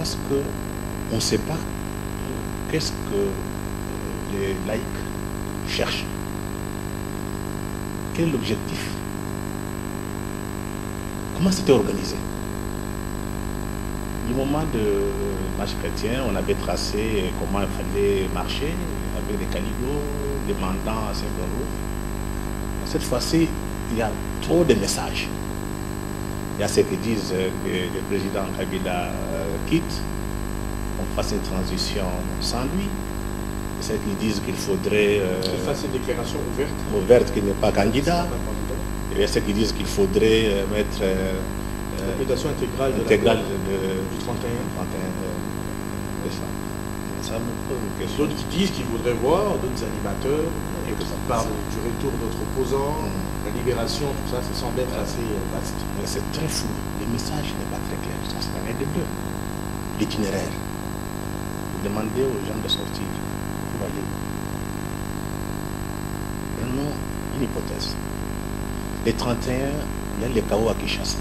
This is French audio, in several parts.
parce qu'on ne sait pas qu'est-ce que les laïcs cherchent. Quel est l'objectif? Comment c'était organisé? Du moment de marche chrétien, on avait tracé comment il fallait marcher avec des caniveaux, demandant à 5 euros. Cette fois-ci, il y a trop de messages. Il y a ceux qui disent que le président Kabila quitte, on fasse une transition sans lui. Il y a ceux qui disent qu'il faudrait... qu'il fasse une déclaration ouverte. Ouverte, qu'il n'est pas candidat. Il y a ceux qui disent qu'il faudrait mettre... L'application intégrale du 31 décembre. Ça me pose une question. D'autres qui disent qu'ils voudraient voir d'autres animateurs, qui parlent du retour d'autres opposants, la libération, tout ça, ça semble être assez vaste. Mais c'est très flou. Le message n'est pas très clair. Ça sert à rien de deux. L'itinéraire. Vous demandez aux gens de sortir pour aller. Prenons une hypothèse. Les 31, il y a le chaos à Kinshasa.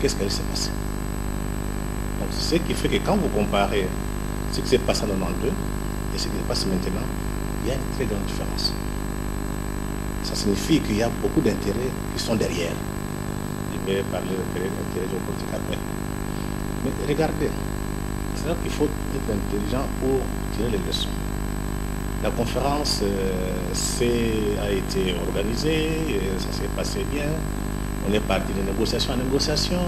Qu'est-ce qui s'est passé? Donc, ce qui fait que quand vous comparez ce qui s'est passé en 92 et ce qui se passe maintenant, il y a une très grande différence. Ça signifie qu'il y a beaucoup d'intérêts qui sont derrière. Je vais parler d'intérêts géopolitiques après. Mais regardez, c'est là qu'il faut être intelligent pour tirer les leçons. La conférence a été organisée, ça s'est passé bien. On est parti de négociation en négociation.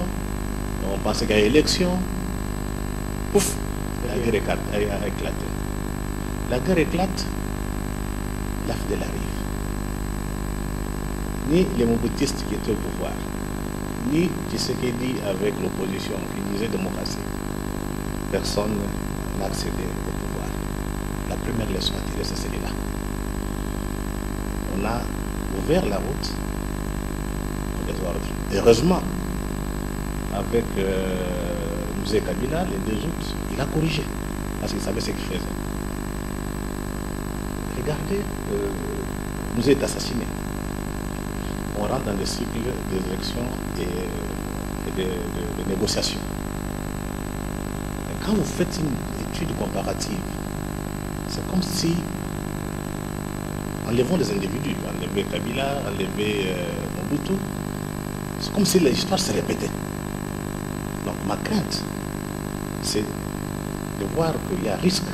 On pensait qu'il y a élection. Pouf, la guerre a éclaté. La guerre éclate, l'AFDEL arrive. Ni les Mobutistes qui étaient au pouvoir, ni Tshisekedi avec l'opposition qui disait démocratie. Personne n'a accédé au pouvoir. La première leçon à tirer, c'est celle-là. On a ouvert la route au désordre. Heureusement, avec Mzee Kabila, les 2 août, il a corrigé, parce qu'il savait ce qu'il faisait. Regardez, Mzee est assassiné. On rentre dans le cycle des élections et de négociations. Et quand vous faites une étude comparative, c'est comme si, enlevons les individus, enlever Kabila, enlever Mobutu, c'est comme si l'histoire se répétait. Donc ma crainte, c'est de voir qu'il y a risque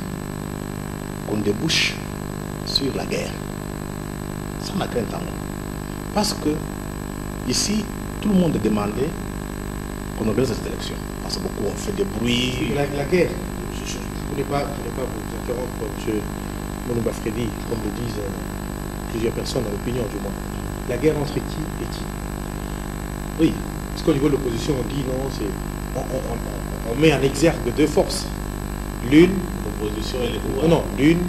qu'on débouche sur la guerre. C'est ma crainte en moi. Parce que ici, tout le monde demandait qu'on organise cette élection. Parce que beaucoup ont fait des bruits. La guerre, je ne voulais pas vous interrompre, M. Mounouba Freddy, comme le disent plusieurs personnes, en opinion du moins. La guerre entre qui et qui? Oui, parce qu'au niveau de l'opposition, on dit non, on met en exergue 2 forces. L'une, l'opposition et les pouvoirs. Non, l'une,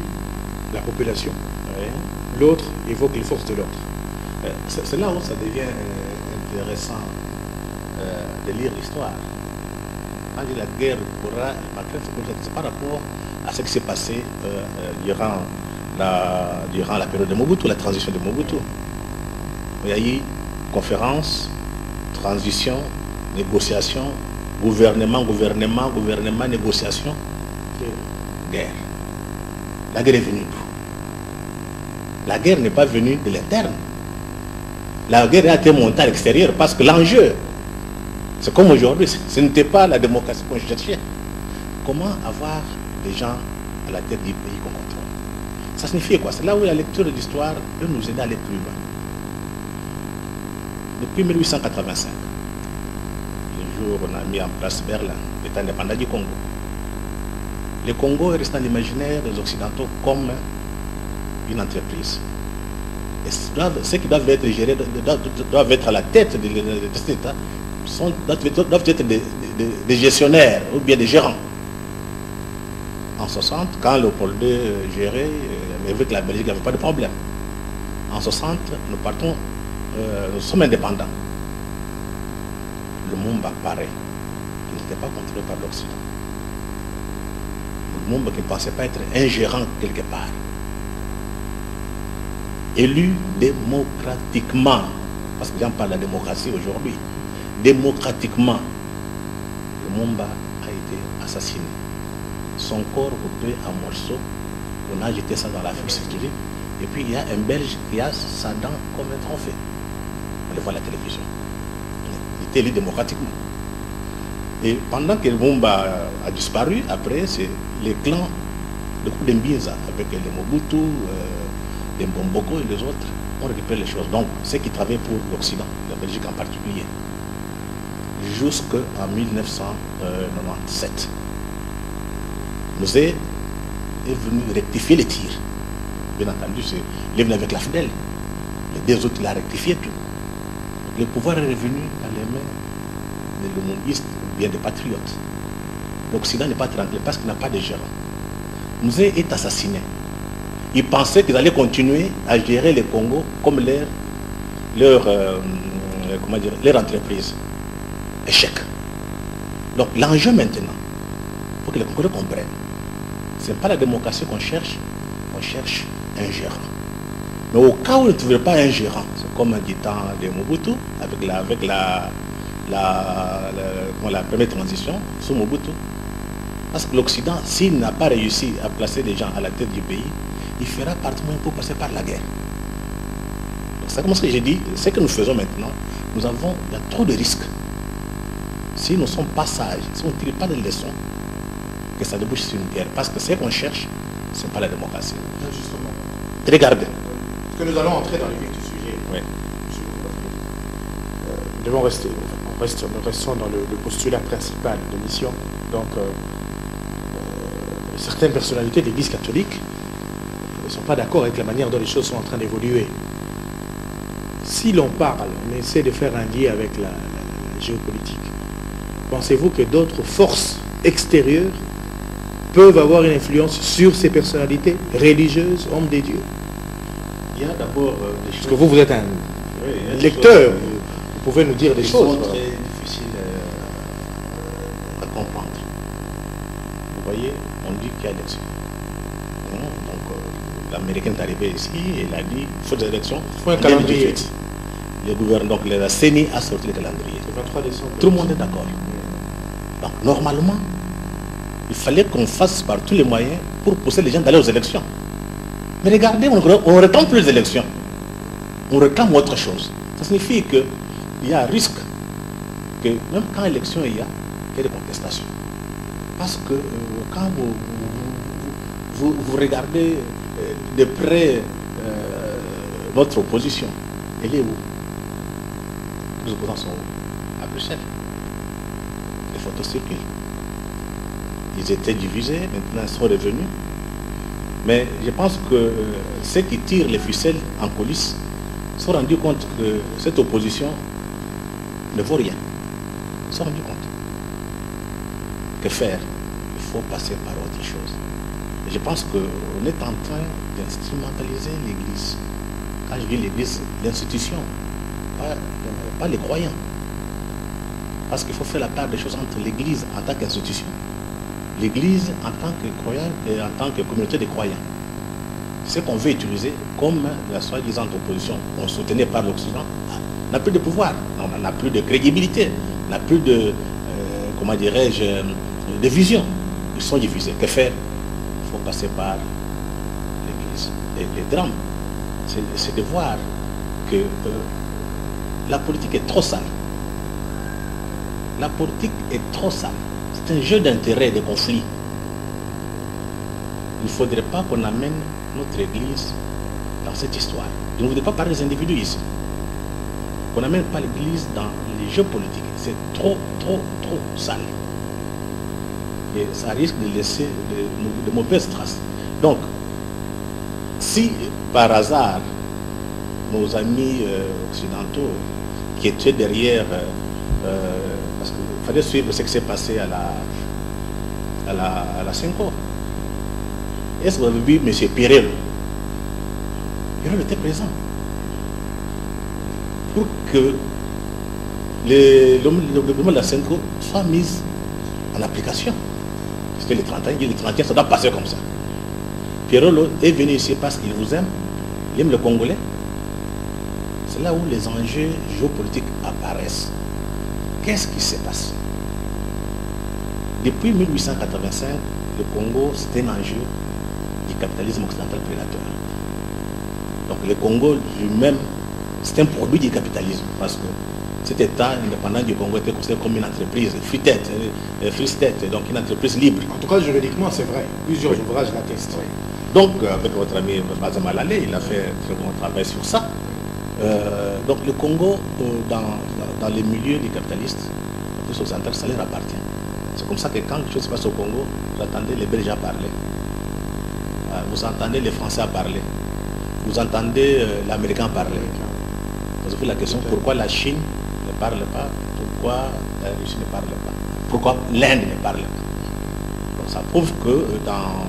la population. Oui. L'autre évoque les forces de l'ordre. C'est là où ça devient intéressant de lire l'histoire. Quand je dis la guerre pourra, c'est par rapport à ce qui s'est passé durant la période de Mobutu, la transition de Mobutu. Il y a eu conférence, transition, négociation, gouvernement, négociation, guerre. La guerre est venue d'où? La guerre n'est pas venue de l'interne. La guerre a été montée à l'extérieur parce que l'enjeu, c'est comme aujourd'hui, ce n'était pas la démocratie qu'on cherchait. Comment avoir des gens à la tête du pays qu'on contrôle? Ça signifie quoi? C'est là où la lecture de l'histoire peut nous aider à aller plus loin. Depuis 1885, le jour où on a mis en place Berlin, l'État indépendant du Congo, le Congo est resté dans l'imaginaire des Occidentaux comme une entreprise. Et ceux qui doivent être gérés, doivent être à la tête de cet État, doivent être des gestionnaires ou bien des gérants. En 60, quand Léopold II gérait, il avait vu que la Belgique n'avait pas de problème. En 60, nous sommes indépendants. Le Lumumba paraît qu'il n'était pas contrôlé par l'Occident. Le Lumumba qui ne pensait pas être ingérant quelque part. Élu démocratiquement, parce que j'en parle de la démocratie aujourd'hui, démocratiquement, Lumumba a été assassiné. Son corps coupé en morceaux, on a jeté ça dans la fumisterie. Et puis il y a un Belge qui a sa dent comme un trophée. On le voit à la télévision. Il était élu démocratiquement. Et pendant que Lumumba a disparu, après, c'est les clans de Mbinza, avec les Mobutu, les Mbomboko et les autres, ont récupéré les choses. Donc, ceux qui travaillent pour l'Occident, la Belgique en particulier, jusqu'en 1997. Nous est venu rectifier les tirs. Bien entendu, il est venu avec la FDL. Les deux autres, il a rectifié tout. Donc, le pouvoir est revenu dans les mains des lumumbistes ou bien des patriotes. L'Occident n'est pas tranquille parce qu'il n'a pas de gérant. Musée est assassiné. Ils pensaient qu'ils allaient continuer à gérer le Congo comme leur entreprise. Échec. Donc l'enjeu maintenant, il faut que les Congolais comprennent, ce n'est pas la démocratie qu'on cherche un gérant. Mais au cas où on ne trouverait pas un gérant, c'est comme du temps de Mobutu, avec la première transition sous Mobutu. Parce que l'Occident, s'il n'a pas réussi à placer des gens à la tête du pays, il fera partout pour passer par la guerre. Donc c'est comme ce que j'ai dit, ce que nous faisons maintenant, il y a trop de risques. Si nous ne sommes pas sages, si on ne tire pas de leçons, que ça débouche sur une guerre. Parce que ce qu'on cherche, ce n'est pas la démocratie. Non, justement. Regardez. Parce que nous allons entrer dans le vif du sujet. Oui. Nous devons rester, nous restons dans le postulat principal de mission. Donc, certaines personnalités de l'Église catholique ne sont pas d'accord avec la manière dont les choses sont en train d'évoluer. Si l'on parle, on essaie de faire un lien avec la géopolitique, pensez-vous que d'autres forces extérieures peuvent avoir une influence sur ces personnalités religieuses, hommes des dieux? Il y a d'abord des choses... Parce que vous êtes un lecteur, vous pouvez nous dire des choses. Très difficiles à comprendre. Vous voyez, on dit qu'il y a élection. Donc, l'Américain est arrivé ici et il a dit il faut des élections. Il faut un calendrier. Le gouvernement, donc la CENI a sorti le calendrier. Le 23 décembre. Tout le monde est d'accord. Donc, normalement, il fallait qu'on fasse par tous les moyens pour pousser les gens d'aller aux élections. Mais regardez, on ne réclame plus les élections. On réclame autre chose. Ça signifie qu'il y a un risque que même quand élection il y a des contestations. Parce que quand vous regardez de près votre opposition, elle est où? Les opposants sont où? À Bruxelles. Les photos circulent. Ils étaient divisés, maintenant ils sont revenus. Mais je pense que ceux qui tirent les ficelles en coulisses se sont rendus compte que cette opposition ne vaut rien. Ils se sont rendus compte. Que faire? Il faut passer par autre chose. Et je pense qu'on est en train d'instrumentaliser l'Église. Quand je dis l'Église, l'institution, pas les croyants. Parce qu'il faut faire la part des choses entre l'Église en tant qu'institution, l'Église en tant que croyant et en tant que communauté de croyants. Ce qu'on veut utiliser comme la soi-disant opposition, on soutenait par l'Occident, n'a plus de pouvoir, on n'a plus de crédibilité, n'a plus de, comment dirais-je, de vision. Ils sont divisés. Que faire? Il faut passer par l'Église. Et les drames, c'est de voir que la politique est trop sale. La politique est trop sale. C'est un jeu d'intérêt, de conflits. Il ne faudrait pas qu'on amène notre Église dans cette histoire. Je ne voudrais pas parler des individus ici. Qu'on n'amène pas l'Église dans les jeux politiques. C'est trop sale. Et ça risque de laisser de mauvaises traces. Donc, si par hasard, nos amis occidentaux qui étaient derrière, parce qu'il fallait suivre ce qui s'est passé à la Cinco. Est-ce que vous avez vu M. Pirel? Pirel était présent pour que le gouvernement de la Cinco soit mis en application. Parce que les 31, ça doit passer comme ça. Pirel est venu ici parce qu'il vous aime, il aime le Congolais. C'est là où les enjeux géopolitiques apparaissent. Qu'est-ce qui s'est passé? Depuis 1885, le Congo, c'était un enjeu du capitalisme occidental prédateur. Donc le Congo lui-même, c'est un produit du capitalisme, parce que cet État indépendant du Congo était considéré comme une entreprise free state, donc une entreprise libre. En tout cas, juridiquement, c'est vrai. Plusieurs ouvrages l'attestent. Donc, avec votre ami Bazama Lalé, il a fait un très bon travail sur ça. Donc, le Congo, dans les milieux des capitalistes, plus occidentaux, ça leur appartient. C'est comme ça que quand quelque chose se passe au Congo, vous entendez les Belges parler, vous entendez les Français parler, vous entendez l'Américain parler. Vous avez la question pourquoi la Chine ne parle pas, pourquoi la Russie ne parle pas, pourquoi l'Inde ne parle pas. Donc ça prouve que dans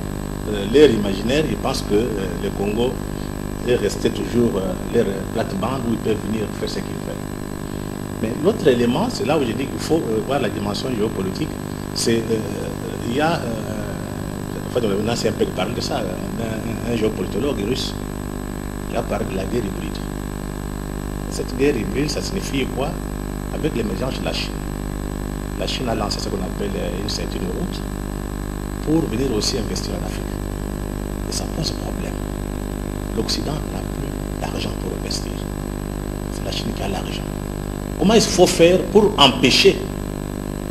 leur imaginaire, ils pensent que le Congo est resté toujours leur plate-bande où ils peuvent venir faire ce qu'ils veulent. Mais l'autre élément, c'est là où je dis qu'il faut voir la dimension géopolitique, c'est il y a, en fait, on a un peu parlé de ça, un géopolitologue russe qui a parlé de la guerre hybride. Cette guerre hybride, ça signifie quoi? Avec l'émergence de la Chine. La Chine a lancé ce qu'on appelle une ceinture de route pour venir aussi investir en Afrique. Et ça pose problème. L'Occident n'a plus d'argent pour investir. C'est la Chine qui a l'argent. Comment il faut faire pour empêcher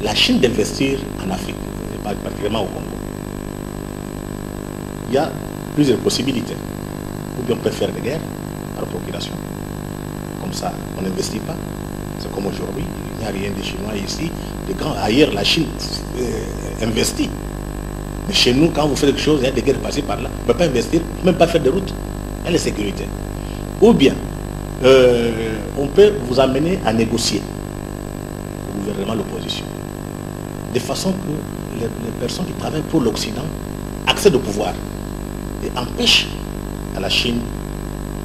la Chine d'investir en Afrique, et particulièrement au Congo? Il y a plusieurs possibilités. Ou bien on peut faire des guerres par procuration. Comme ça, on n'investit pas. C'est comme aujourd'hui, il n'y a rien de Chinois ici. Ailleurs, la Chine investit. Mais chez nous, quand vous faites quelque chose, il y a des guerres passées par là. On ne peut pas investir, même pas faire de route. Il y a la sécurité. Ou bien, on peut vous amener à négocier au gouvernement, l'opposition. De façon que les personnes qui travaillent pour l'Occident accèdent au pouvoir et empêchent à la Chine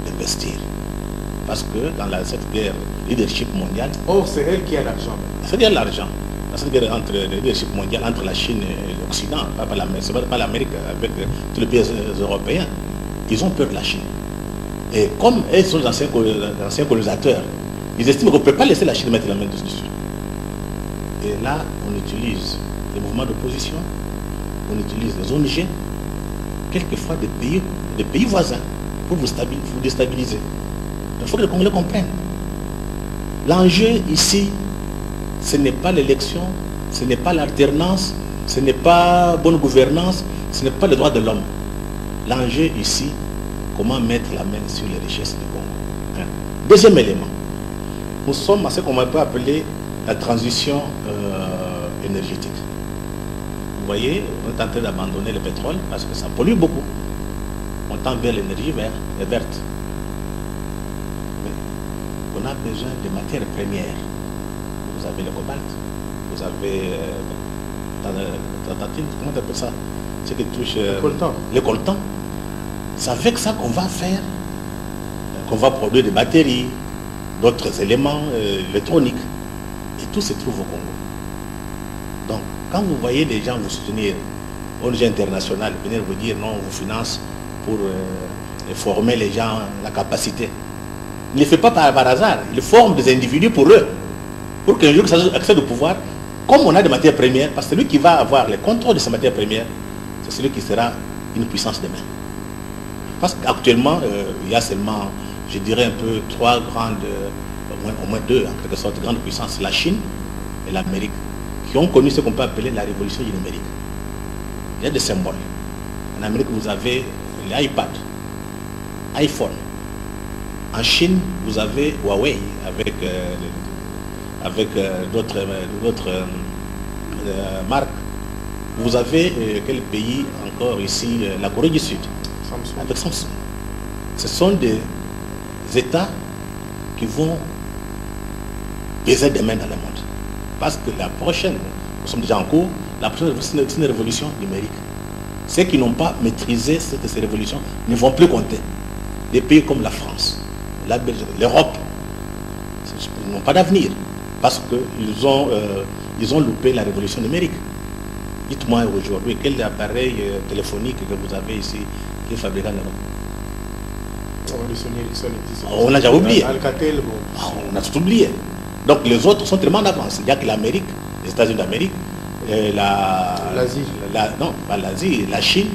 d'investir. Parce que dans cette guerre leadership mondiale... Or, c'est elle qui a l'argent. C'est elle l'argent. Dans cette guerre entre le leadership mondial, entre la Chine et l'Occident, pas l'Amérique, avec tous les pays européens, ils ont peur de la Chine. Et comme elles sont les anciens colonisateurs, ils estiment qu'on ne peut pas laisser la Chine mettre la main dessus. Et là, on utilise les mouvements d'opposition, on utilise les ONG, quelquefois des pays voisins, pour vous déstabiliser. Il faut que les Congolais comprennent. L'enjeu ici, ce n'est pas l'élection, ce n'est pas l'alternance, ce n'est pas bonne gouvernance, ce n'est pas le droit de l'homme. L'enjeu ici, comment mettre la main sur les richesses du Congo. Deuxième élément, nous sommes à ce qu'on peut appeler la transition énergétique. Vous voyez, on est en train d'abandonner le pétrole parce que ça pollue beaucoup. On tend vers l'énergie verte. On a besoin de matières premières. Vous avez le cobalt, vous avez comment on appelle ça? Ce qui touche le coltan. C'est avec ça qu'on va faire, qu'on va produire des batteries, d'autres éléments électroniques. Et tout se trouve au Congo. Donc, quand vous voyez des gens vous soutenir, ONG internationale, venir vous dire non, on vous finance pour former les gens, la capacité. Il ne le fait pas par hasard. Il forme des individus pour eux. Pour qu'un jour ça accède au pouvoir, comme on a des matières premières, parce que celui qui va avoir le contrôle de ces matières premières, c'est celui qui sera une puissance demain. Parce qu'actuellement, il y a seulement, je dirais un peu, trois grandes, au moins deux, en quelque sorte, grandes puissances, la Chine et l'Amérique, qui ont connu ce qu'on peut appeler la révolution du numérique. Il y a des symboles. En Amérique, vous avez l'iPad, iPhone. En Chine, vous avez Huawei avec d'autres marques. Vous avez quel pays encore ici? La Corée du Sud, Samsung. Avec Samsung. Ce sont des États qui vont peser demain dans le monde. Parce que la prochaine, nous sommes déjà en cours, la prochaine c'est une révolution numérique. Ceux qui n'ont pas maîtrisé ces révolutions ne vont plus compter. Des pays comme la France, la Belgique, l'Europe, ils n'ont pas d'avenir parce qu'ils ont loupé la révolution numérique. Dites-moi aujourd'hui, quel appareil téléphonique que vous avez ici qui est fabriqué en Europe? On a déjà oublié. Alcatel, bon. On a tout oublié. Donc les autres sont tellement en avance. Il n'y a que l'Amérique, les États-Unis d'Amérique, l'Asie. Non, pas l'Asie, la Chine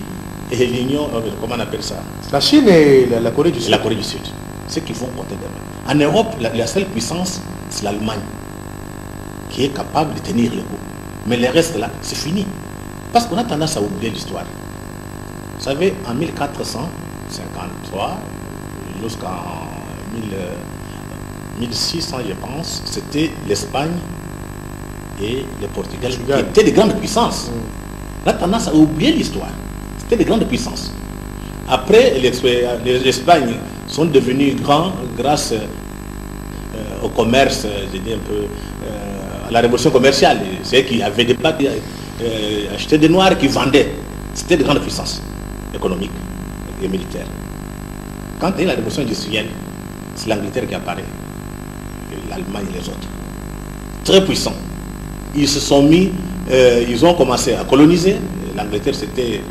et l'Union, comment on appelle ça? La Chine et la Corée du Sud. La Corée du Sud. Ceux qui vont compter demain. En Europe, la seule puissance, c'est l'Allemagne, qui est capable de tenir le coup. Mais le reste là, c'est fini. Parce qu'on a tendance à oublier l'histoire. Vous savez, en 1453 jusqu'en 1600, je pense, c'était l'Espagne et le Portugal qui étaient des grandes puissances. On a tendance à oublier l'histoire. C'était des grandes puissances. Après, les Espagnes sont devenus grands grâce au commerce, je dis un peu, à la révolution commerciale. C'est eux qui avaient des bacs, achetaient des noirs qui vendaient. C'était de grandes puissances économiques et militaires. Quand il y a la révolution industrielle, c'est l'Angleterre qui apparaît, et l'Allemagne et les autres. Très puissants. Ils se sont mis, ils ont commencé à coloniser. L'Angleterre, c'était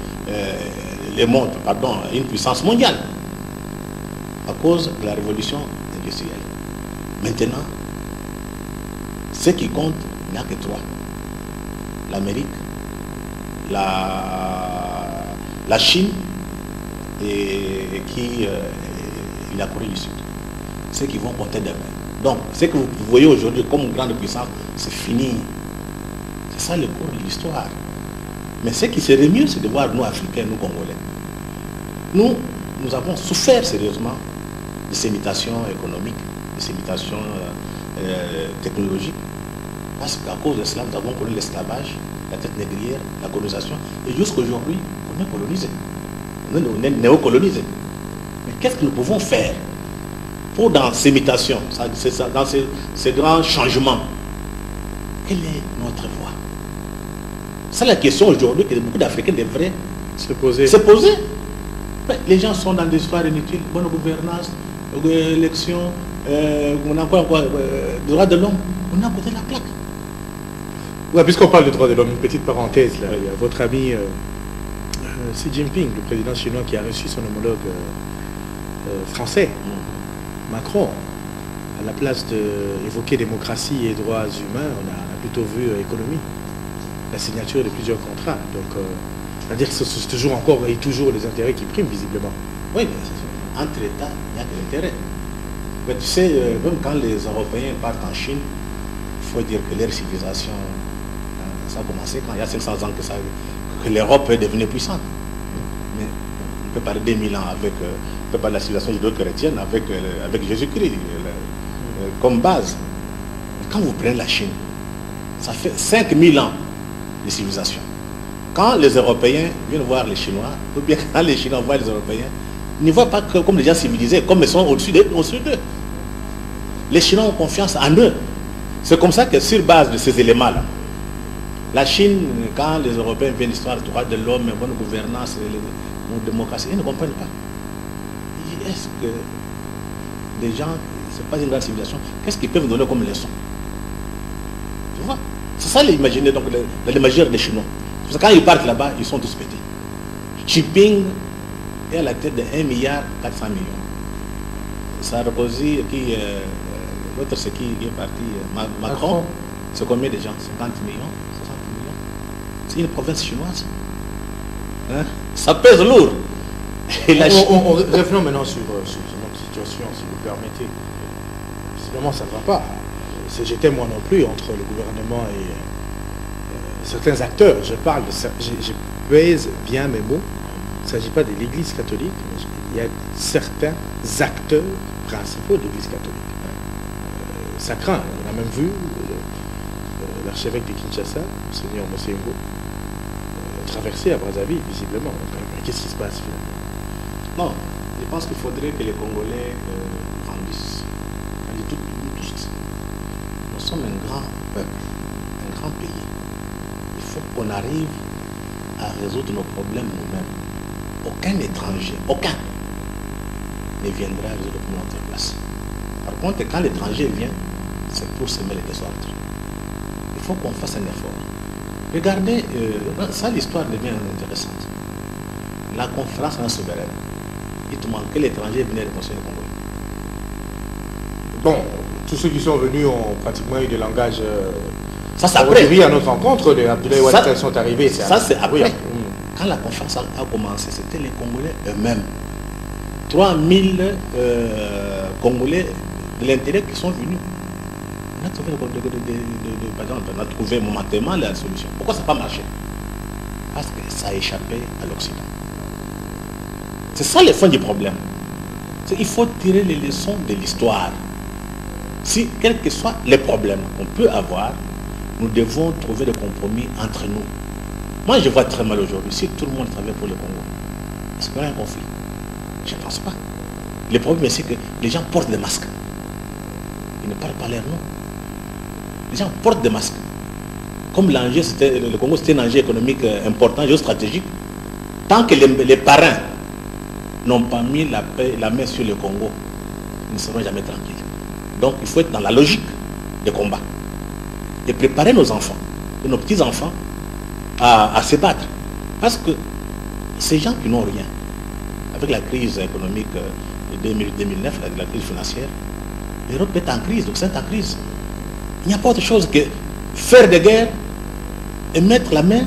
une puissance mondiale à cause de la révolution industrielle. Maintenant, ce qui compte, il n'y a que trois. L'Amérique, la Chine et la Corée du Sud. Ceux qui vont compter demain. Donc, ce que vous voyez aujourd'hui comme grande puissance, c'est fini. C'est ça le cours de l'histoire. Mais ce qui serait mieux, c'est de voir nous, Africains, nous, Congolais. Nous avons souffert sérieusement de ces mutations économiques, de ces mutations technologiques. Parce qu'à cause de cela, nous avons connu l'esclavage, la traite négrière, la colonisation. Et jusqu'à aujourd'hui, on est colonisé. On est néocolonisé. Mais qu'est-ce que nous pouvons faire pour, dans ces mutations, dans ces grands changements, quelle est notre voie? C'est la question aujourd'hui que beaucoup d'Africains devraient se poser. Les gens sont dans des histoires inutiles, bonne gouvernance, élection, on a quoi, droits de l'homme, on a à côté de la plaque. Ouais, puisqu'on parle de droits de l'homme, une petite parenthèse, là, il y a votre ami Xi Jinping, le président chinois, qui a reçu son homologue français, Macron. À la place d'évoquer démocratie et droits humains, on a plutôt vu économie, la signature de plusieurs contrats. Donc, c'est-à-dire que c'est toujours encore et toujours les intérêts qui priment, visiblement. Oui, mais entre États, il n'y a que l'intérêt. Mais tu sais, même quand les Européens partent en Chine, il faut dire que leur civilisation, ça a commencé quand il y a 500 ans que l'Europe est devenue puissante. Mais on peut parler des 1000 ans avec on peut parler de la civilisation judéo-chrétienne avec Jésus-Christ comme base. Mais quand vous prenez la Chine, ça fait 5000 ans de civilisation. Quand les Européens viennent voir les Chinois, ou bien quand les Chinois voient les Européens, ils ne voient pas que comme des gens civilisés, comme ils sont au-dessus d'eux. Les Chinois ont confiance en eux. C'est comme ça que sur base de ces éléments-là, la Chine, quand les Européens viennent l'histoire du droit de l'homme, bonne gouvernance, démocratie, ils ne comprennent pas. Ils disent, est-ce que des gens, ce n'est pas une grande civilisation, qu'est-ce qu'ils peuvent donner comme leçon? Tu vois? C'est ça l'imaginaire, donc l'imaginaire des Chinois. Parce que quand ils partent là-bas, ils sont tous pétés. Jinping est à la tête de 1,4 milliard. Sarkozy, l'autre c'est qui est parti, Macron, c'est combien de gens? 50 millions, 60 millions. C'est une province chinoise. Hein? Ça pèse lourd. Revenons maintenant sur notre situation, si vous permettez. Visiblement, ça ne va pas. J'étais moi non plus entre le gouvernement et certains acteurs. Je pèse bien mes mots. Il ne s'agit pas de l'Église catholique. Il y a certains acteurs principaux de l'Église catholique. Ça craint. On a même vu l'archevêque de Kinshasa, Monseigneur Mosengo, traverser à Brazzaville, visiblement. Qu'est-ce qui se passe finalement? Non, je pense qu'il faudrait que les Congolais grandissent. Tous. Nous sommes un grand peuple, un grand pays. Il faut qu'on arrive à résoudre nos problèmes nous-mêmes. Aucun étranger, aucun, ne viendra résoudre notre place. Par contre, quand l'étranger vient, c'est pour semer les désordres. Il faut qu'on fasse un effort. Regardez, ça l'histoire devient intéressante. La conférence souveraine. Dites-moi, quel étranger venait reconstruire le Congo? Bon, tous ceux qui sont venus ont pratiquement eu des langages Ça, c'est après. Oui, à notre rencontre, les Abdoulaye Wade sont arrivés. Ça, c'est après. Oui. Quand la conférence a commencé, c'était les Congolais eux-mêmes. 3000 Congolais de l'intérieur qui sont venus. On a trouvé, par exemple, on a trouvé momentanément la solution. Pourquoi ça n'a pas marché? Parce que ça a échappé à l'Occident. C'est ça le fond du problème. Il faut tirer les leçons de l'histoire. Si, quels que soient les problèmes qu'on peut avoir, nous devons trouver des compromis entre nous. Moi, je vois très mal aujourd'hui, si tout le monde travaille pour le Congo, est-ce qu'il y aura un conflit? Je ne pense pas. Le problème, c'est que les gens portent des masques. Ils ne parlent pas leur nom. Les gens portent des masques. Comme l'enjeu, le Congo, c'était un enjeu économique important, géostratégique, tant que les parrains n'ont pas mis la main sur le Congo, ils ne seront jamais tranquilles. Donc, il faut être dans la logique des combats et préparer nos enfants et nos petits-enfants à se battre. Parce que ces gens qui n'ont rien, avec la crise économique de 2009, la crise financière, l'Europe est en crise, donc c'est en crise. Il n'y a pas autre chose que faire des guerres et mettre la main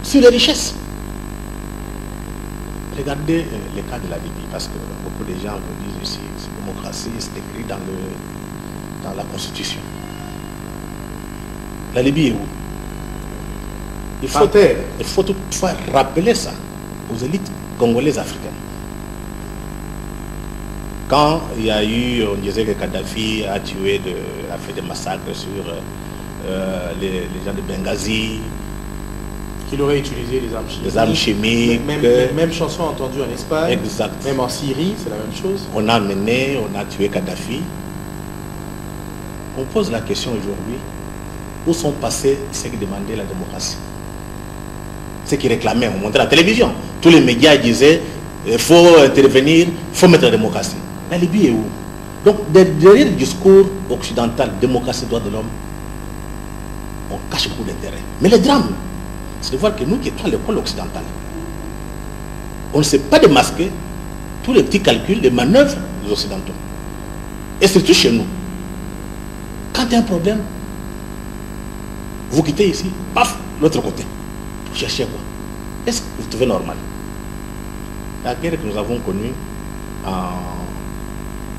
sur les richesses. Regardez le cas de la Libye, parce que beaucoup de gens vous disent ici, c'est démocratie, c'est écrit dans la Constitution. La Libye est où? Il faut toutefois rappeler ça aux élites congolaises africaines. Quand il y a eu, on disait que Kadhafi a fait des massacres sur les gens de Benghazi, qu'il aurait utilisé les armes chimiques. Même chanson entendue en Espagne. Exact. Même en Syrie, c'est la même chose. On a tué Kadhafi. On pose la question aujourd'hui, où sont passés ceux qui demandaient la démocratie? Ceux qui réclamaient, on montrait la télévision. Tous les médias disaient, il faut intervenir, il faut mettre la démocratie. La Libye est où? Donc derrière le discours occidental, démocratie, droits de l'homme, on cache beaucoup d'intérêt. Mais le drame, c'est de voir que nous qui étions à l'école occidentale, on ne sait pas démasquer tous les petits calculs, les manœuvres des Occidentaux. Et surtout chez nous. Quand il y a un problème, vous quittez ici, paf, l'autre côté. Vous cherchez quoi? Est-ce que vous trouvez normal? La guerre que nous avons connue en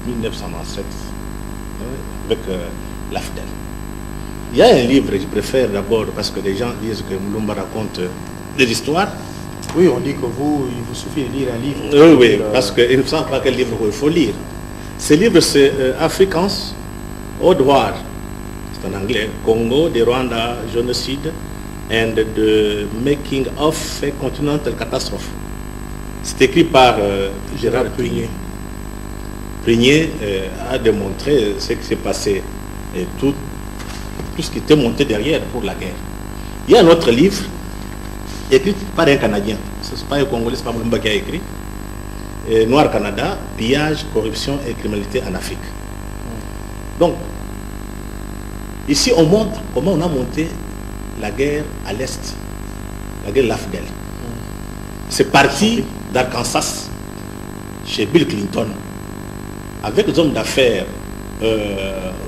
1997 avec l'AFDEL. Il y a un livre que je préfère d'abord parce que les gens disent que Mulumba raconte des histoires. Oui, on dit que il vous suffit de lire un livre. Oui, parce qu'il ne sait pas quel livre il faut lire. Ce livre, c'est Africans Old War. C'est en anglais. Congo, the Rwanda Genocide and the Making of a Continental Catastrophe. C'est écrit par Gérard Prunier. Prunier a démontré ce qui s'est passé et tout ce qui était monté derrière pour la guerre. Il y a un autre livre écrit par un Canadien. Ce n'est pas un Congolais, ce n'est pas Mulumba qui a écrit. Noir Canada, pillage, corruption et criminalité en Afrique. Donc, ici on montre comment on a monté la guerre à l'Est, la guerre de l'AFDEL. C'est parti d'Arkansas, chez Bill Clinton, avec les hommes d'affaires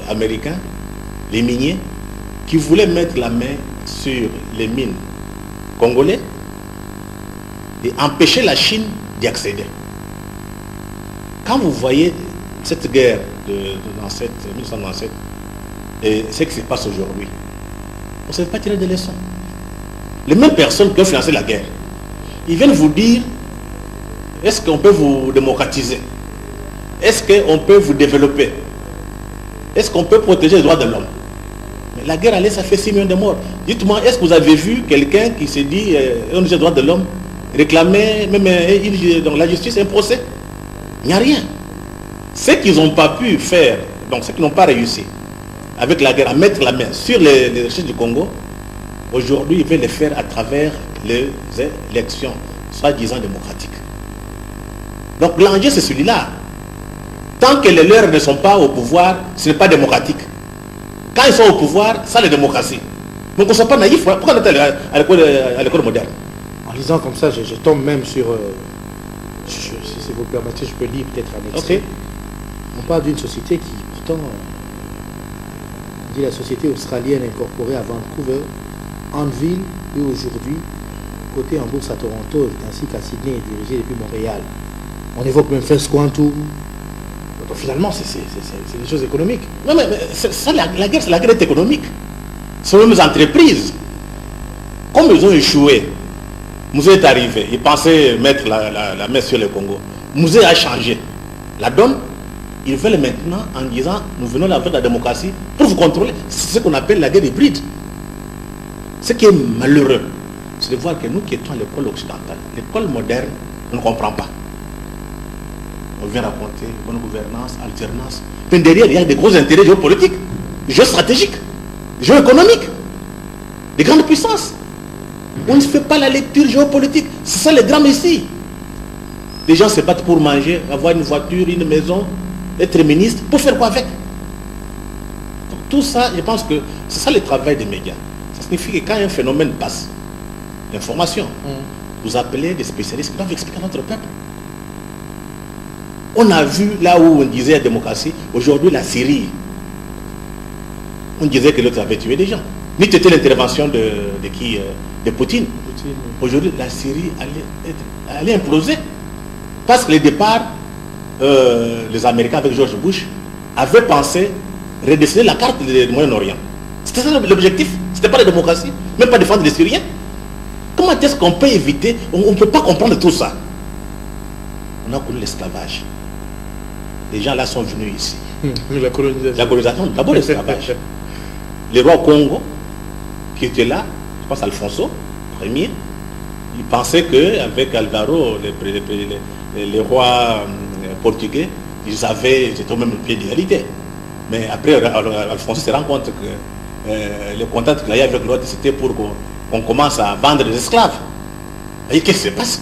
américains, les miniers, qui voulaient mettre la main sur les mines congolais et empêcher la Chine d'y accéder. Quand vous voyez cette guerre de 1997 et ce qui se passe aujourd'hui, on ne sait pas tirer des leçons. Les mêmes personnes qui ont financé la guerre, ils viennent vous dire, est-ce qu'on peut vous démocratiser? Est-ce qu'on peut vous développer? Est-ce qu'on peut protéger les droits de l'homme? Mais la guerre allait, ça fait 6 millions de morts. Dites-moi, est-ce que vous avez vu quelqu'un qui s'est dit, on les droits de l'homme, réclamer même donc la justice, un procès? Il n'y a rien. Ce qu'ils n'ont pas pu faire, donc ceux qui n'ont pas réussi avec la guerre à mettre la main sur les richesses du Congo, aujourd'hui ils veulent les faire à travers les élections, soi-disant démocratiques. Donc l'enjeu c'est celui-là. Tant que les leurs ne sont pas au pouvoir, ce n'est pas démocratique. Quand ils sont au pouvoir, ça c'est la démocratie. Donc on ne soit pas naïf. Pourquoi on est à l'école moderne? En lisant comme ça, je tombe même sur... si vous permettez, je peux lire peut-être un extrait. Okay. On parle d'une société qui pourtant dit la société australienne incorporée à Vancouver, Anvil et aujourd'hui côté en bourse à Toronto ainsi qu'à Sydney et dirigée depuis Montréal. On évoque même First Quantum. Donc finalement, c'est des choses économiques. Non, mais ça, la guerre, c'est la guerre économique. Ce sont les entreprises. Comme ils ont échoué, Mouzé est arrivé, il pensait mettre la main sur le Congo. Mouzé a changé la donne. Ils veulent maintenant, en disant, nous venons avec la démocratie pour vous contrôler. C'est ce qu'on appelle la guerre hybride. Ce qui est malheureux, c'est de voir que nous qui étions à l'école occidentale, l'école moderne, on ne comprend pas. On vient raconter bonne gouvernance, alternance. Mais derrière, il y a des gros intérêts géopolitiques, géostratégiques, géoéconomiques, des grandes puissances. On ne fait pas la lecture géopolitique. C'est ça le grand messie. Les gens se battent pour manger, avoir une voiture, une maison, être ministre. Pour faire quoi avec? Donc, tout ça, je pense que c'est ça le travail des médias. Ça signifie que quand un phénomène passe, l'information, vous appelez des spécialistes qui doivent expliquer à notre peuple. On a vu là où on disait la démocratie, aujourd'hui la Syrie. On disait que l'autre avait tué des gens. Ni c'était l'intervention de qui? De Poutine. Aujourd'hui, la Syrie allait imploser. Parce que le départ, les Américains avec George Bush avaient pensé redessiner la carte du Moyen-Orient. C'était ça l'objectif. C'était pas la démocratie, même pas défendre les Syriens. Comment est-ce qu'on peut éviter? On ne peut pas comprendre tout ça. On a connu l'esclavage. Les gens là sont venus ici. La colonisation. La colonisation, d'abord l'esclavage. Les rois Congo, qui était là, je pense Alfonso Ier, il pensait qu'avec Alvaro, les rois portugais, ils étaient au même pied d'égalité. Mais après, Alfonso se rend compte que le contact qu'il y a avec l'autre, c'était pour qu'on commence à vendre des esclaves. Et qu'est-ce qui se passe?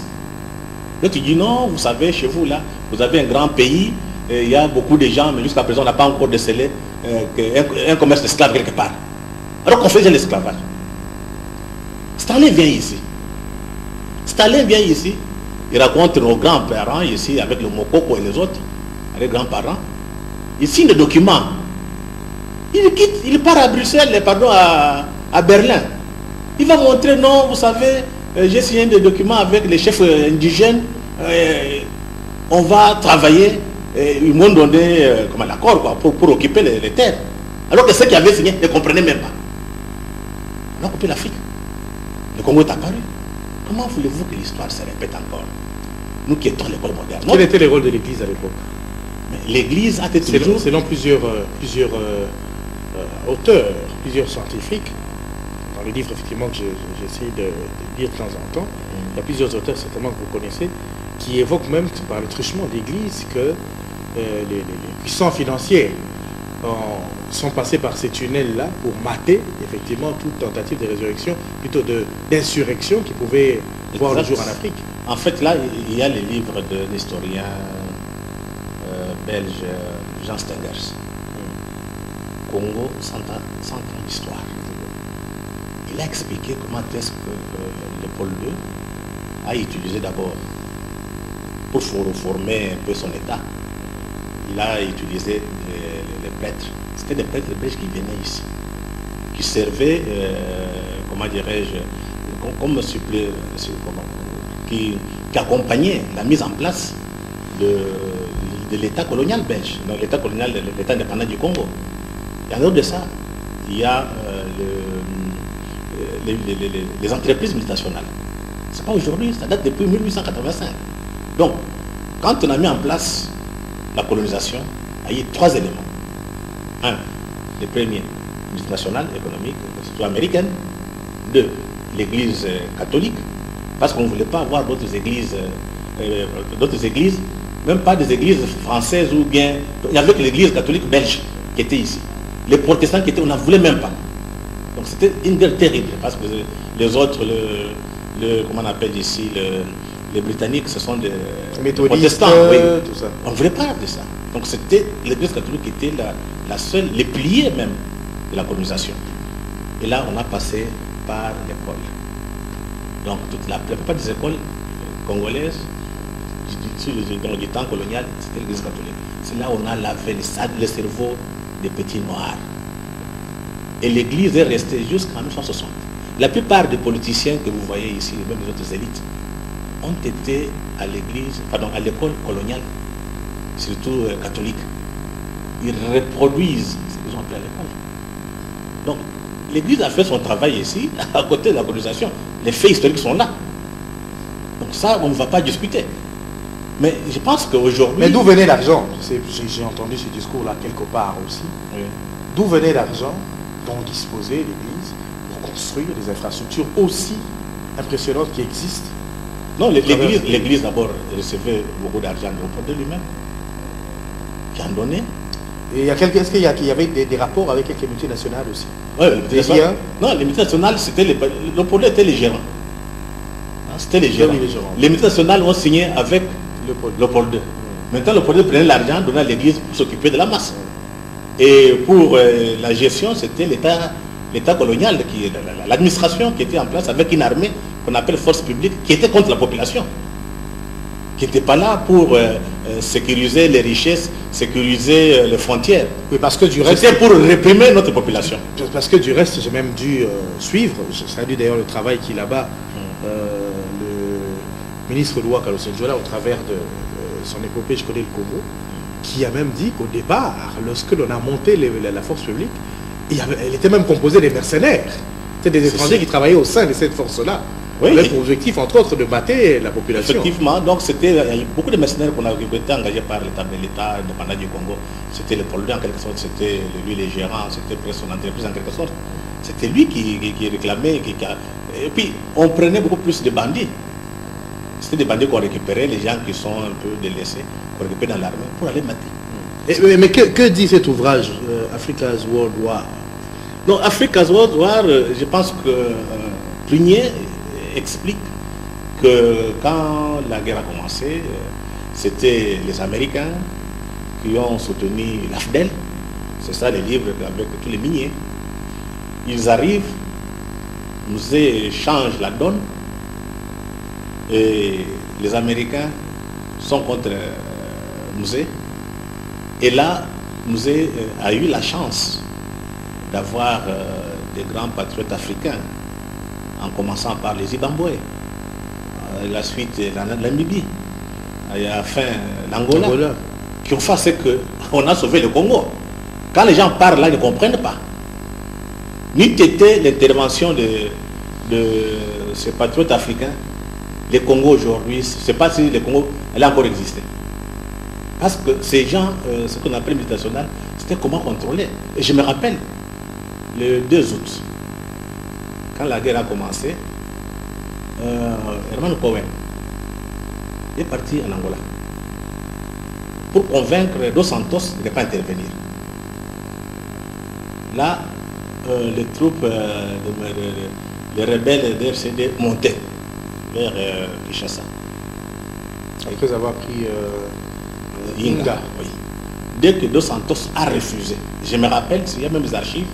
L'autre dit non, vous savez, chez vous là, vous avez un grand pays, il y a beaucoup de gens, mais jusqu'à présent on n'a pas encore décelé un commerce d'esclaves quelque part. Alors qu'on faisait l'esclavage. Staline vient ici. Staline vient ici, il raconte nos grands-parents ici avec le Mokoko et les autres, les grands-parents. Il signe des documents. Il quitte, il part à Bruxelles, pardon, à Berlin. Il va montrer, non, vous savez, j'ai signé des documents avec les chefs indigènes, on va travailler, ils m'ont donné l'accord pour occuper les terres. Alors que ceux qui avaient signé ne comprenaient même pas. On a coupé l'Afrique. Le Congo est apparu. Comment voulez-vous que l'histoire se répète encore? Nous qui étions à l'école moderne. Quel était le rôle de l'Église à l'époque? L'Église a été toujours... Selon plusieurs auteurs, plusieurs scientifiques, dans les livres effectivement que j'essaie de lire de temps en temps, il y a plusieurs auteurs certainement que vous connaissez, qui évoquent même par le truchement de l'Église que les puissants financiers sont passés par ces tunnels-là pour mater effectivement toute tentative de résurrection, plutôt d'insurrection qui pouvait voir le jour en Afrique. En fait, là, il y a les livres de l'historien belge Jean Stengers. Congo, 100 ans d'histoire. Il a expliqué comment est-ce que Paul II a utilisé d'abord, pour reformer un peu son État, il a utilisé les prêtres. C'était des prêtres belges qui venaient ici, qui servaient, comment dirais-je, qui accompagnaient la mise en place de l'État colonial belge, donc l'État colonial, l'État indépendant du Congo. Et en dehors de ça, il y a les entreprises multinationales. Ce n'est pas aujourd'hui, ça date depuis 1885. Donc, quand on a mis en place la colonisation, il y a eu 3 éléments. Un, les premiers, multinationales, économiques, surtout américaines. 2, l'Église catholique, parce qu'on ne voulait pas avoir d'autres églises, même pas des églises françaises ou bien... Il n'y avait que l'Église catholique belge qui était ici. Les protestants qui étaient, on n'en voulait même pas. Donc c'était une guerre terrible, parce que les autres, comment on appelle ici, les Britanniques, ce sont des protestants. Oui. Tout ça. On ne voulait pas de ça. Donc c'était l'Église catholique qui était la seule, les piliers même de la colonisation. Et là, on a passé par l'école. Donc la plupart des écoles congolaises, dans le temps colonial, c'était l'Église catholique. C'est là où on a lavé le cerveau des petits noirs. Et l'Église est restée jusqu'en 1960. La plupart des politiciens que vous voyez ici, même les autres élites, ont été à l'église, pardon, à l'école coloniale, surtout catholique. Ils reproduisent ce qu'ils ont appelé à l'école. Donc, l'Église a fait son travail ici, à côté de la colonisation. Les faits historiques sont là. Donc ça, on ne va pas discuter. Mais je pense qu'aujourd'hui... Mais d'où venait l'argent? J'ai entendu ce discours-là quelque part aussi. Oui. D'où venait l'argent dont disposait l'Église pour construire des infrastructures aussi impressionnantes qui existent? Non, l'Église d'abord recevait beaucoup d'argent de lui-même, qui en donnait. Et est-ce qu'il y avait des rapports avec quelques multinationales aussi? Oui, non, les multinationales, le problème était les gérants. C'était les gérants. Les multinationales ont signé avec Léopold II. Maintenant, Léopold II prenait l'argent, donnait à l'Église pour s'occuper de la masse. Et pour la gestion, c'était l'État colonial, l'administration qui était en place avec une armée qu'on appelle force publique, qui était contre la population, qui n'était pas là pour sécuriser les richesses, sécuriser les frontières. Oui, parce que du reste... C'était pour réprimer notre population. Parce que du reste, j'ai même dû suivre, je salue d'ailleurs le travail qui est là-bas, le ministre Louwa Kalosenjola, au travers de son épopée Je connais le Congo, qui a même dit qu'au départ, lorsque l'on a monté la force publique, elle était même composée des mercenaires. C'était des étrangers qui travaillaient au sein de cette force-là. Oui, avec pour objectif, entre autres, de mater la population. Effectivement, donc c'était beaucoup de mercenaires qui étaient engagés par l'État indépendant du Congo. C'était le Paul II en quelque sorte, c'était lui les gérants, c'était presque son entreprise en quelque sorte. C'était lui qui réclamait. Et puis, on prenait beaucoup plus de bandits. C'était des bandits qu'on récupérait, les gens qui sont un peu délaissés, qu'on récupérait dans l'armée pour aller mater. Mais que dit cet ouvrage, Africa's World War? Donc, Africa's World War, je pense que Prunier explique que quand la guerre a commencé, c'était les Américains qui ont soutenu l'AFDEL. C'est ça les livres avec tous les miniers. Ils arrivent, nous échangent la donne, et les Américains sont contre Mouzé. Et là, Mouzé a eu la chance d'avoir des grands patriotes africains, en commençant par les Zimbabwe, la suite la Namibie, et enfin l'Angola, qui ont fait ce qu'on a sauvé le Congo. Quand les gens parlent là, ils ne comprennent pas. N'eût été l'intervention de ces patriotes africains, le Congo aujourd'hui, je ne sais pas si le Congo elle a encore existé. Parce que ces gens, ce qu'on appelle multinational, c'était comment contrôler. Et je me rappelle, le 2 août, quand la guerre a commencé, Herman Cohen est parti en Angola pour convaincre Dos Santos de ne pas intervenir. Là, les troupes, les rebelles de RCD montaient vers Kinshasa. Après avoir pris Inga, oui. Dès que Dos Santos a refusé, je me rappelle, il y a même des archives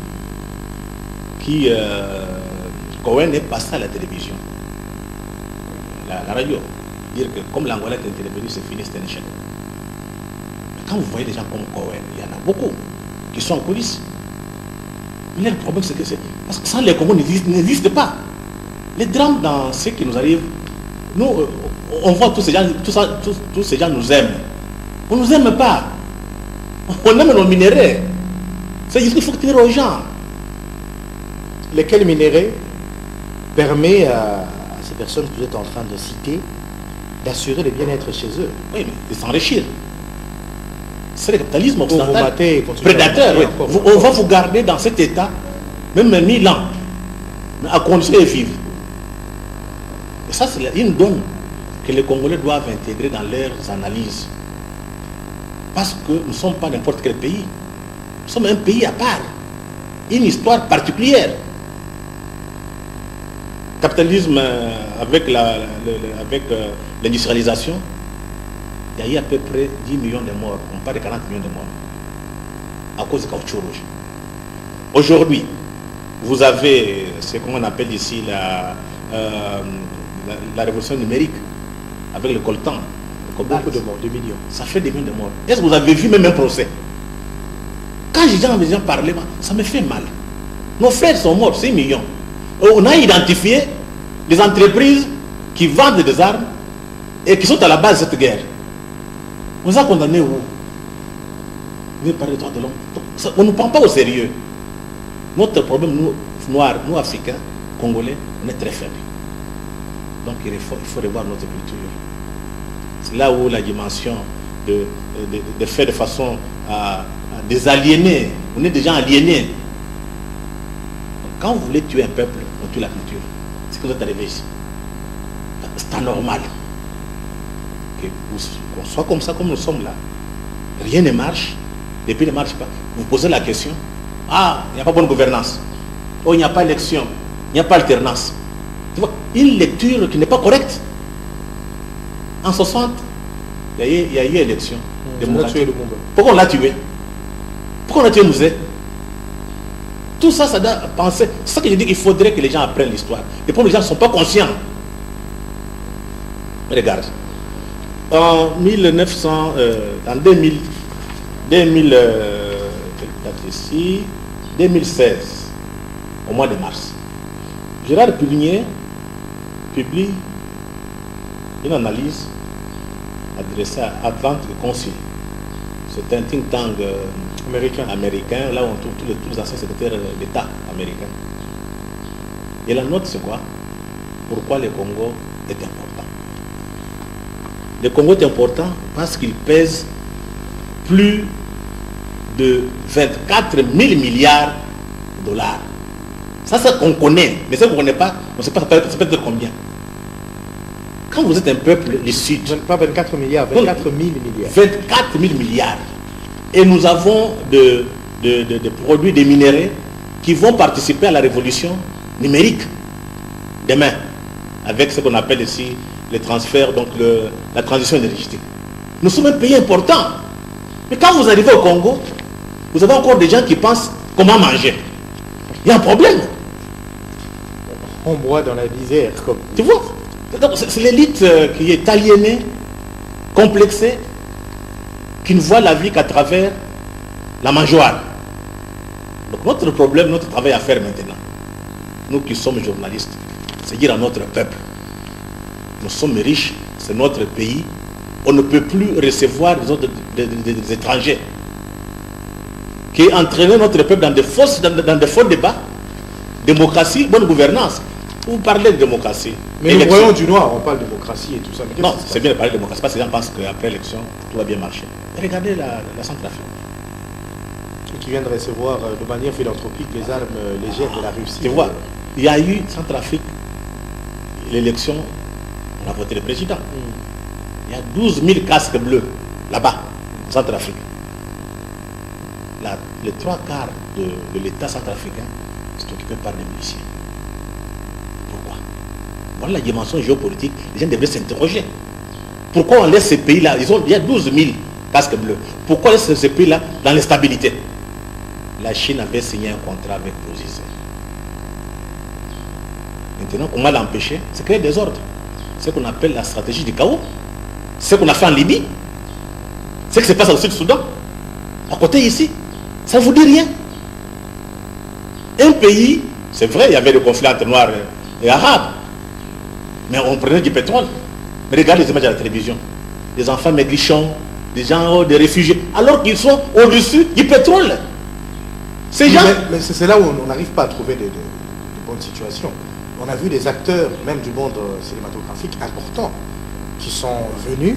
qui... Cohen est passé à la télévision, la radio, dire que comme l'Angola est intervenu, c'est fini, c'est un échec. Mais quand vous voyez des gens comme Cohen, il y en a beaucoup qui sont en coulisses. Mais le problème, c'est que parce que sans les Congos n'existe pas. Les drames dans ce qui nous arrive, nous, on voit tous ces gens, tous ces gens nous aiment. On ne nous aime pas. On aime nos minéraux. C'est juste qu'il faut tirer aux gens. Lesquels minéraux permet à ces personnes que vous êtes en train de citer d'assurer le bien-être chez eux. Oui, mais de s'enrichir. C'est le capitalisme occidental. Vous prédateur. Oui. On va vous garder dans cet état, même 1000 ans, mais à condition de vivre. Et ça, c'est une donne que les Congolais doivent intégrer dans leurs analyses. Parce que nous ne sommes pas n'importe quel pays. Nous sommes un pays à part. Une histoire particulière. Capitalisme avec l'industrialisation, il y a eu à peu près 10 millions de morts. On parle de 40 millions de morts à cause du caoutchouc rouge. Aujourd'hui, vous avez ce qu'on appelle ici la révolution numérique avec le coltan. Beaucoup de morts, 2 millions. Ça fait des millions de morts. Est-ce que vous avez vu même un procès? Quand j'ai déjà parlé, ça me fait mal. Nos frères sont morts, 6 millions. On a identifié des entreprises qui vendent des armes et qui sont à la base de cette guerre. On les a condamnés où? On parle de droits de l'homme. On ne prend pas au sérieux. Notre problème, nous, Noirs, nous, Africains, Congolais, on est très faibles. Donc il faut revoir notre culture. C'est là où la dimension de faire de façon à désaliéner, on est déjà aliénés. Donc, quand vous voulez tuer un peuple, on tue la culture. C'est que vous êtes arrivé ici. C'est anormal qu'on soit comme ça, comme nous sommes là. Rien ne marche, les pays ne marchent pas. Vous posez la question, ah, il n'y a pas bonne gouvernance. Oh, il n'y a pas élection, il n'y a pas alternance. Tu vois, une lecture qui n'est pas correcte. En 60, il y a eu élection. Pourquoi on l'a tué? Pourquoi on a tué Mouzé? Tout ça, ça doit penser. C'est ça que je dis qu'il faudrait que les gens apprennent l'histoire. Les pauvres gens ne sont pas conscients. Regarde. En 1900, en 2016, au mois de mars, Gérard Pulnier publie une analyse adressée à Atlantic Council. C'est un think tank américain, là où on trouve tous les anciens secrétaires d'État américains. Et la note, c'est quoi? Pourquoi le Congo est important? Le Congo est important parce qu'il pèse plus de 24 000 milliards de dollars. Ça, c'est ce qu'on connaît. Mais ce qu'on ne connaît pas, on ne sait pas ça peut être combien. Quand vous êtes un peuple du Sud... Pas 24 milliards, 24 000 milliards. 24 000 milliards. Et nous avons des produits, des minéraux qui vont participer à la révolution numérique demain, avec ce qu'on appelle ici les transferts, donc la transition énergétique. Nous sommes un pays important. Mais quand vous arrivez au Congo, vous avez encore des gens qui pensent comment manger. Il y a un problème. On boit dans la misère. Comme... Tu vois? C'est l'élite qui est aliénée, complexée, qui ne voit la vie qu'à travers la mangeoire. Donc notre problème, notre travail à faire maintenant, nous qui sommes journalistes, c'est dire à notre peuple, nous sommes riches, c'est notre pays, on ne peut plus recevoir des étrangers qui entraînent notre peuple dans des faux débats, démocratie, bonne gouvernance. Vous parlez de démocratie. Mais nous voyons du noir, on parle de démocratie et tout ça. Non, c'est bien de parler de démocratie parce que les gens pensent qu'après l'élection, tout va bien marcher. Regardez la Centrafrique. Qui vient de recevoir de manière philanthropique les armes légères de la Russie. Tu vois, il y a eu Centrafrique, l'élection, on a voté le président. Il y a 12 000 casques bleus là-bas, en Centrafrique. Les 3 quarts de l'État centrafricain sont occupés par des miliciens. Pourquoi? Voilà la dimension géopolitique. Les gens devraient s'interroger. Pourquoi on laisse ces pays-là? Il y a 12 000 casques bleus. Pourquoi on laisse ces pays-là dans l'instabilité? La Chine avait signé un contrat avec Bozizé. Maintenant, comment l'empêcher? C'est créer des ordres. C'est ce qu'on appelle la stratégie du chaos. C'est ce qu'on a fait en Libye. C'est ce qui se passe au Sud-Soudan. À côté ici. Ça ne vous dit rien. Un pays, c'est vrai, il y avait le conflit entre Noirs et Arabes. Mais on prenait du pétrole. Mais regardez les images à la télévision. Des enfants maigrichons, des gens, des réfugiés, alors qu'ils sont au-dessus du pétrole. Ces gens... Mais c'est là où on n'arrive pas à trouver de bonnes situations. On a vu des acteurs, même du monde cinématographique, importants, qui sont venus.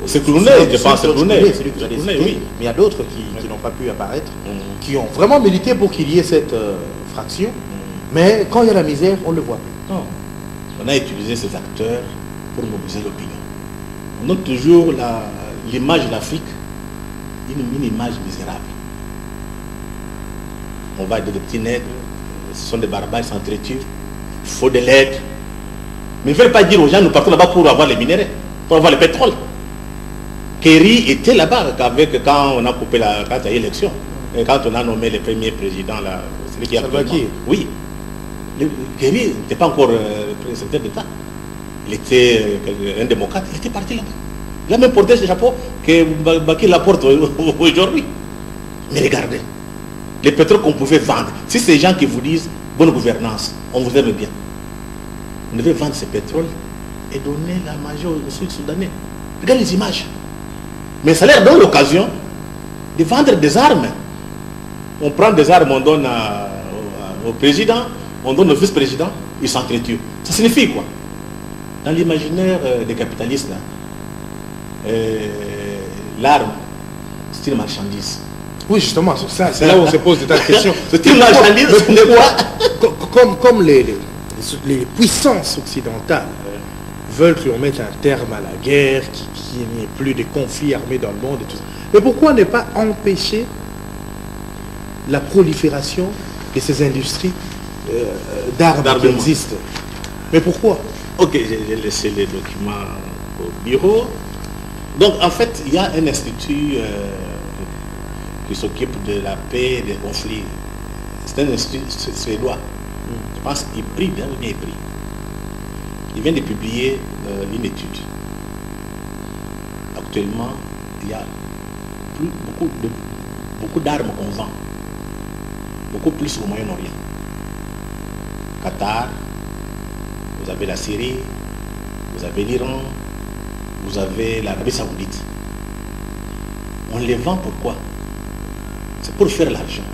C'est Clooney, je pense, c'est Clooney. Oui. Mais il y a d'autres qui n'ont pas pu apparaître, qui ont vraiment milité pour qu'il y ait cette fraction. Mais quand il y a la misère, on le voit. Non. On a utilisé ces acteurs pour mobiliser l'opinion. On donne toujours l'image de l'Afrique, une image misérable. On va dire des petits nègres, ce sont des barbares, ils s'entretuent, il faut de l'aide. Mais ils ne veulent pas dire aux gens, nous partons là-bas pour avoir les minéraux, pour avoir le pétrole. Kerry était là-bas quand on a coupé quand il y a eu l'élection. Et quand on a nommé le premier président, celui qui a pris. Oui. Kerry n'était pas encore secrétaire d'État. Il était un démocrate, il était parti là-bas. Il a même porté ce chapeau que Baki la porte aujourd'hui. Mais regardez, les pétroles qu'on pouvait vendre. Si ces gens qui vous disent bonne gouvernance, on vous aime bien, on devait vendre ce pétrole et donner la major aux Sud-Soudanais. Regardez les images. Mais ça leur donne l'occasion de vendre des armes. On prend des armes, on donne au président, on donne au vice-président, ils s'entretuent. Ça signifie quoi? Dans l'imaginaire des capitalistes, l'arme, c'est une marchandise. Oui, justement, c'est là où on se pose des tas de questions. C'est une marchandise, comme les puissances occidentales veulent que l'on mette un terme à la guerre, qu'il n'y ait plus de conflits armés dans le monde et tout ça. Mais pourquoi ne pas empêcher la prolifération de ces industries d'armes qui existent? Mais pourquoi? Ok, j'ai laissé les documents au bureau. Donc en fait, il y a un institut qui s'occupe de la paix et des conflits. C'est un institut suédois. Je pense IPRI, bien IPRI. Il vient de publier une étude. Actuellement, il y a beaucoup d'armes qu'on vend. Beaucoup plus au Moyen-Orient. Qatar, vous avez la Syrie, vous avez l'Iran, vous avez l'Arabie Saoudite. On les vend pourquoi? C'est pour faire l'argent.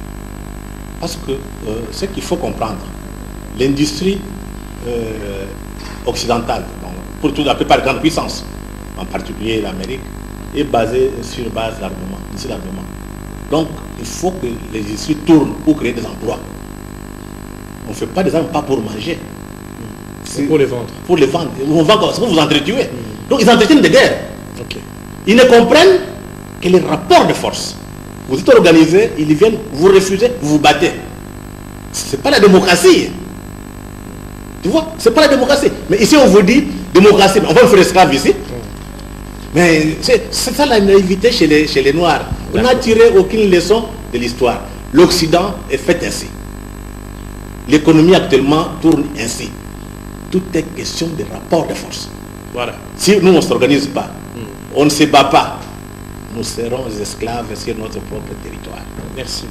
Parce que ce qu'il faut comprendre, l'industrie occidentale, pour toute la plupart des grandes puissances, en particulier l'Amérique, est basée sur base d'armement, Donc il faut que les industries tournent pour créer des emplois. On ne fait pas des armes pas pour manger. C'est pour les vendre. Pour les vendre. On vend comme ça, vous entretuez. Donc ils entretiennent des guerres. Okay. Ils ne comprennent que les rapports de force. Vous êtes organisés, ils viennent, vous refusez, vous vous battez. Ce n'est pas la démocratie. Tu vois, ce n'est pas la démocratie. Mais ici on vous dit, démocratie, on va vous faire esclave ici. Mais c'est ça la naïveté chez les Noirs. On n'a tiré aucune leçon de l'histoire. L'Occident est fait ainsi. L'économie actuellement tourne ainsi. Tout est question de rapport de force. Voilà. Si nous, on ne s'organise pas, on ne se bat pas, nous serons esclaves sur notre propre territoire. Merci.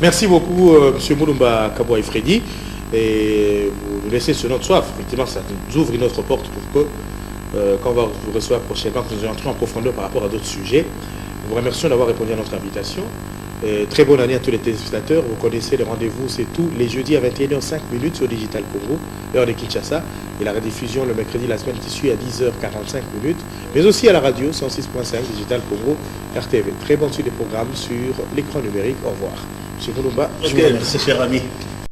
Merci beaucoup, M. Mulumba Kabouaï Freddy. Et vous nous laissez sur notre soif. Effectivement, ça nous ouvre une autre porte pour que, quand on va vous recevoir prochainement, que nous entrons en profondeur par rapport à d'autres sujets. Nous vous remercions d'avoir répondu à notre invitation. Très bonne année à tous les téléspectateurs. Vous connaissez le rendez-vous, c'est tous les jeudis à 21h05 sur Digital Congo, heure de Kinshasa, et la rediffusion le mercredi la semaine qui suit à 10h45, mais aussi à la radio 106.5 Digital Congo, RTV. Très bonne suite des programmes sur l'écran numérique. Au revoir. M. Mulumba, je vous remercie. Cher ami.